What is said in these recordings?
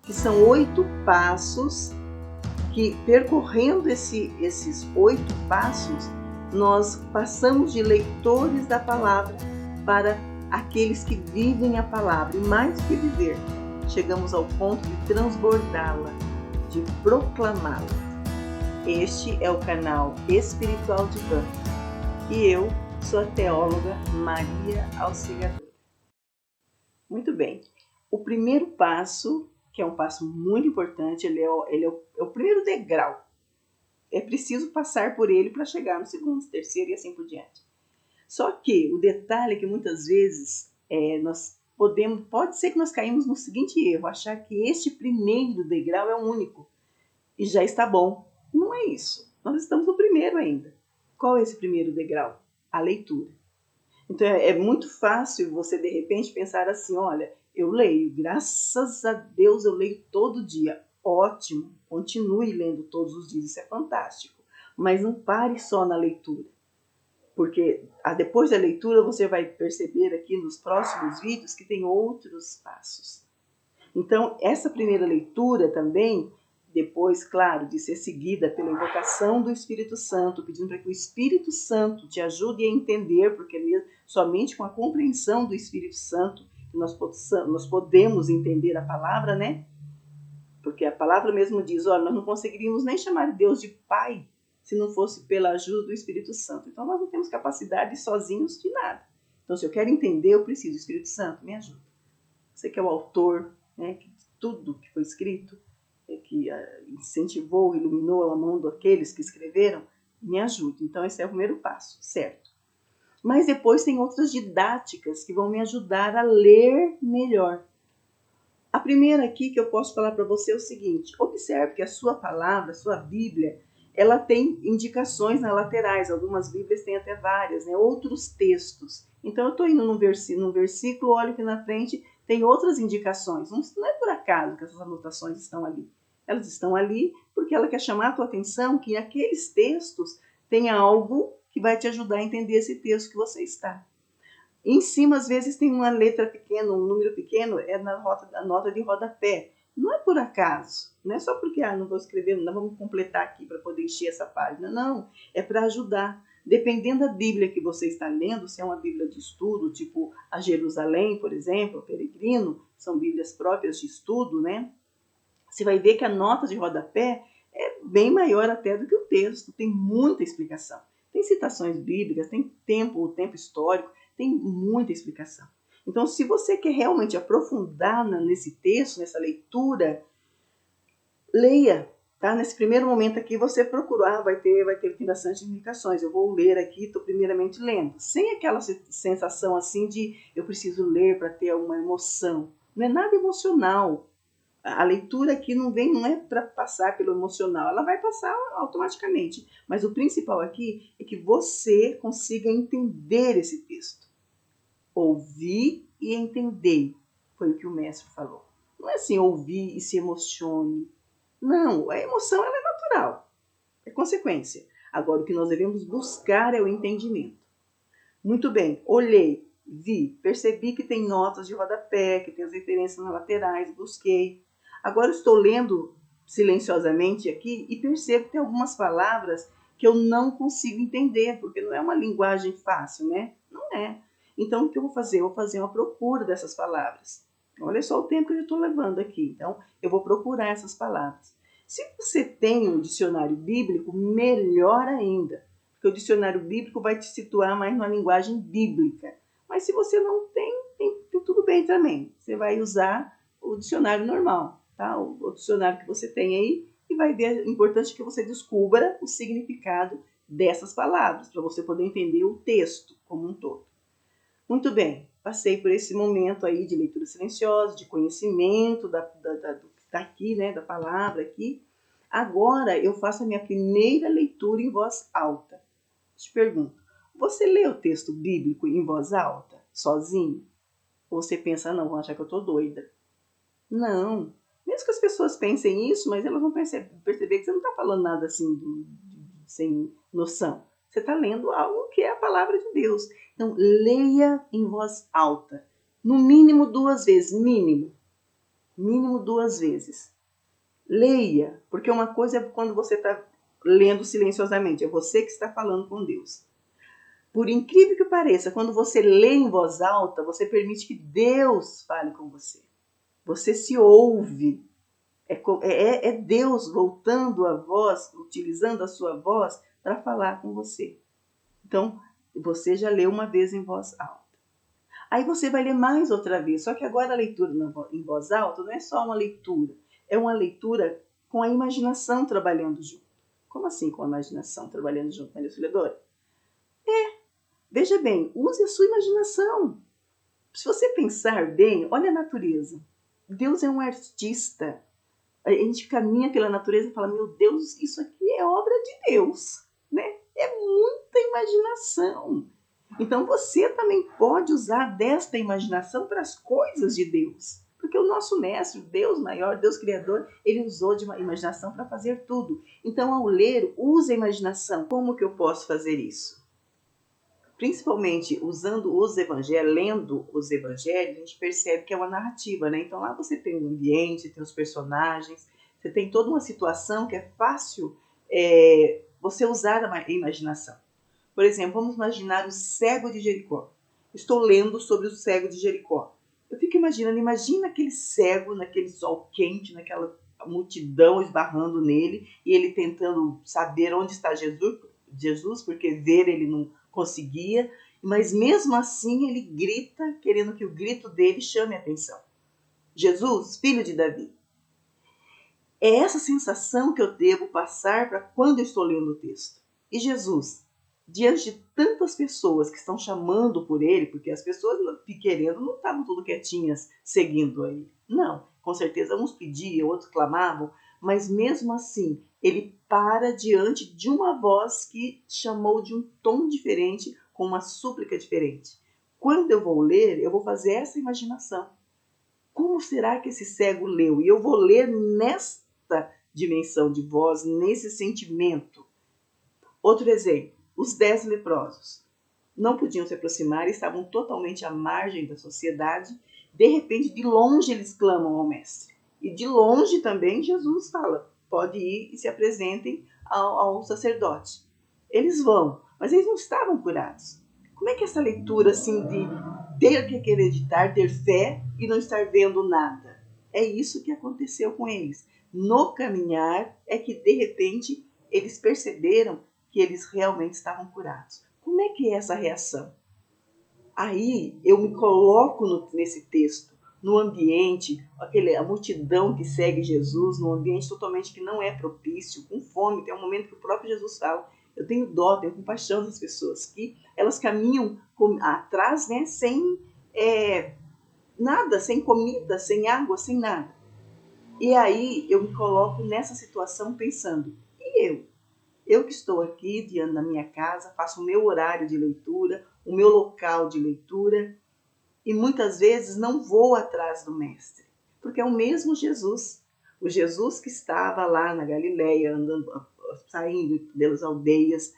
que são 8 passos que, percorrendo esses 8 passos, nós passamos de leitores da palavra para aqueles que vivem a palavra. E mais do que viver, chegamos ao ponto de transbordá-la, de proclamá-la. Este é o canal Espiritual Divã e eu sou a teóloga Maria Auxiliadora. Muito bem, o primeiro passo, que é um passo muito importante, ele é o primeiro degrau. É preciso passar por ele para chegar no segundo, terceiro e assim por diante. Só que o detalhe é que muitas vezes pode ser que nós caímos no seguinte erro, achar que este primeiro degrau é o único e já está bom. Não é isso. Nós estamos no primeiro ainda. Qual é esse primeiro degrau? A leitura. Então é muito fácil você de repente pensar assim, olha, eu leio, graças a Deus eu leio todo dia. Ótimo, continue lendo todos os dias, isso é fantástico. Mas não pare só na leitura. Porque depois da leitura você vai perceber aqui nos próximos vídeos que tem outros passos. Então, essa primeira leitura também, depois, claro, de ser seguida pela invocação do Espírito Santo, pedindo para que o Espírito Santo te ajude a entender, porque somente com a compreensão do Espírito Santo que nós podemos entender a palavra, né? Porque a palavra mesmo diz, olha, nós não conseguiríamos nem chamar Deus de Pai se não fosse pela ajuda do Espírito Santo. Então, nós não temos capacidade sozinhos de nada. Então, se eu quero entender, eu preciso do Espírito Santo, me ajuda. Você que é o autor, né, que tudo que foi escrito, que incentivou, iluminou a mão daqueles que escreveram, me ajude. Então, esse é o primeiro passo, certo? Mas depois tem outras didáticas que vão me ajudar a ler melhor. A primeira aqui que eu posso falar para você é o seguinte, observe que a sua palavra, a sua Bíblia, ela tem indicações nas laterais, algumas Bíblias têm até várias, né? Outros textos. Então, eu estou indo num versículo, olho que na frente tem outras indicações. Não é por acaso que essas anotações estão ali. Elas estão ali porque ela quer chamar a tua atenção que aqueles textos tem algo que vai te ajudar a entender esse texto que você está. Em cima, às vezes, tem uma letra pequena, um número pequeno, é na nota de rodapé. Não é por acaso, não é só porque não vou escrever, não vamos completar aqui para poder encher essa página. Não, é para ajudar. Dependendo da Bíblia que você está lendo, se é uma Bíblia de estudo, tipo a Jerusalém, por exemplo, o Peregrino, são Bíblias próprias de estudo, né? Você vai ver que a nota de rodapé é bem maior até do que o texto, tem muita explicação. Tem citações bíblicas, tem o tempo histórico, tem muita explicação. Então, se você quer realmente aprofundar nesse texto, nessa leitura, leia, tá? Nesse primeiro momento aqui, você procurar, vai ter bastante indicações. Eu vou ler aqui, estou primeiramente lendo. Sem aquela sensação assim de eu preciso ler para ter uma emoção. Não é nada emocional. A leitura aqui não é para passar pelo emocional, ela vai passar automaticamente. Mas o principal aqui é que você consiga entender esse texto. Ouvir e entender, foi o que o mestre falou. Não é assim, ouvir e se emocione. Não, a emoção ela é natural, é consequência. Agora, o que nós devemos buscar é o entendimento. Muito bem, olhei, vi, percebi que tem notas de rodapé, que tem as referências nas laterais, busquei. Agora estou lendo silenciosamente aqui e percebo que tem algumas palavras que eu não consigo entender, porque não é uma linguagem fácil, né? Não é. Então, o que eu vou fazer? Eu vou fazer uma procura dessas palavras. Olha só o tempo que eu estou levando aqui. Então, eu vou procurar essas palavras. Se você tem um dicionário bíblico, melhor ainda, porque o dicionário bíblico vai te situar mais numa linguagem bíblica. Mas se você não tem tudo bem também. Você vai usar o dicionário normal, tá? O dicionário que você tem aí, e vai ver, é importante que você descubra o significado dessas palavras, para você poder entender o texto como um todo. Muito bem, passei por esse momento aí de leitura silenciosa, de conhecimento do que está aqui, né, da palavra aqui. Agora eu faço a minha primeira leitura em voz alta. Te pergunto, você lê o texto bíblico em voz alta, sozinho? Ou você pensa, não, vão achar que eu estou doida? Não. Mesmo que as pessoas pensem isso, mas elas vão perceber que você não está falando nada assim sem noção. Você está lendo algo que é a palavra de Deus. Então, leia em voz alta. No mínimo 2 vezes, mínimo. mínimo 2 vezes. Leia, porque uma coisa é quando você está lendo silenciosamente, é você que está falando com Deus. Por incrível que pareça, quando você lê em voz alta, você permite que Deus fale com você. Você se ouve. É Deus voltando a voz, utilizando a sua voz para falar com você. Então, você já leu uma vez em voz alta. Aí você vai ler mais outra vez, só que agora a leitura em voz alta não é só uma leitura, é uma leitura com a imaginação trabalhando junto. Como assim com a imaginação trabalhando junto, Maria Auxiliadora? Veja bem, use a sua imaginação. Se você pensar bem, olha a natureza. Deus é um artista. A gente caminha pela natureza e fala, meu Deus, isso aqui é obra de Deus, né? É muita imaginação. Então você também pode usar desta imaginação para as coisas de Deus. Porque o nosso mestre, Deus maior, Deus criador, ele usou de uma imaginação para fazer tudo. Então, ao ler, use a imaginação. Como que eu posso fazer isso? Principalmente usando os evangelhos, lendo os evangelhos, a gente percebe que é uma narrativa, né? Então lá você tem o ambiente, tem os personagens, você tem toda uma situação que é fácil você usar a imaginação. Por exemplo, vamos imaginar o cego de Jericó. Estou lendo sobre o cego de Jericó. Eu fico imaginando, imagina aquele cego naquele sol quente, naquela multidão esbarrando nele, e ele tentando saber onde está Jesus, porque ver ele não conseguia, mas mesmo assim ele grita, querendo que o grito dele chame a atenção. Jesus, filho de Davi. É essa sensação que eu devo passar para quando eu estou lendo o texto. E Jesus, diante de tantas pessoas que estão chamando por ele, porque as pessoas querendo não estavam tudo quietinhas seguindo a ele. Não, com certeza uns pediam, outros clamavam, mas mesmo assim ele para diante de uma voz que chamou de um tom diferente, com uma súplica diferente. Quando eu vou ler, eu vou fazer essa imaginação. Como será que esse cego leu? E eu vou ler nesta dimensão de voz, nesse sentimento. Outro exemplo, os 10 leprosos. Não podiam se aproximar, estavam totalmente à margem da sociedade. De repente, de longe, eles clamam ao mestre. E de longe também Jesus fala, pode ir e se apresentem ao sacerdote. Eles vão, mas eles não estavam curados. Como é que essa leitura assim de ter que acreditar, ter fé e não estar vendo nada? É isso que aconteceu com eles. No caminhar é que de repente eles perceberam que eles realmente estavam curados. Como é que é essa reação? Aí eu me coloco nesse texto, no ambiente, a multidão que segue Jesus, num ambiente totalmente que não é propício, com fome. Tem um momento que o próprio Jesus fala, eu tenho dó, tenho compaixão das pessoas, que elas caminham atrás, né, sem nada, sem comida, sem água, sem nada. E aí eu me coloco nessa situação pensando, e eu? Eu que estou aqui diante da minha casa, faço o meu horário de leitura, o meu local de leitura, e muitas vezes não vou atrás do mestre, porque é o mesmo Jesus, o Jesus que estava lá na Galileia, andando, saindo pelas aldeias,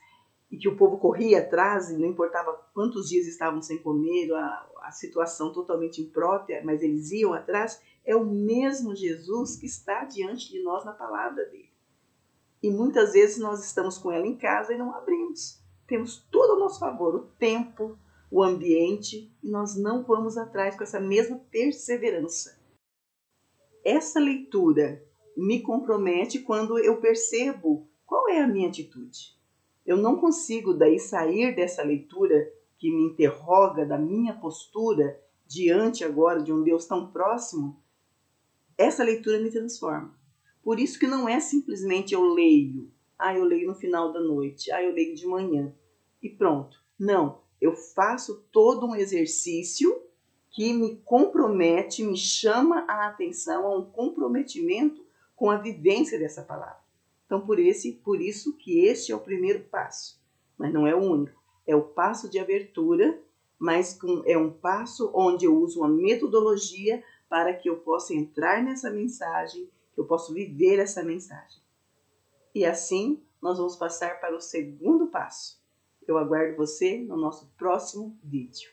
e que o povo corria atrás, e não importava quantos dias estavam sem comer, a situação totalmente imprópria, mas eles iam atrás, é o mesmo Jesus que está diante de nós na palavra dele. E muitas vezes nós estamos com ela em casa e não abrimos. Temos todo ao nosso favor, o tempo, o ambiente, e nós não vamos atrás com essa mesma perseverança. Essa leitura me compromete quando eu percebo qual é a minha atitude. Eu não consigo daí sair dessa leitura que me interroga da minha postura diante agora de um Deus tão próximo. Essa leitura me transforma. Por isso que não é simplesmente eu leio. Eu leio no final da noite. Eu leio de manhã. E pronto. Não. Eu faço todo um exercício que me compromete, me chama a atenção a um comprometimento com a vivência dessa palavra. Então, por isso que este é o primeiro passo. Mas não é o único. É o passo de abertura, mas é um passo onde eu uso uma metodologia para que eu possa entrar nessa mensagem, que eu possa viver essa mensagem. E assim, nós vamos passar para o segundo passo. Eu aguardo você no nosso próximo vídeo.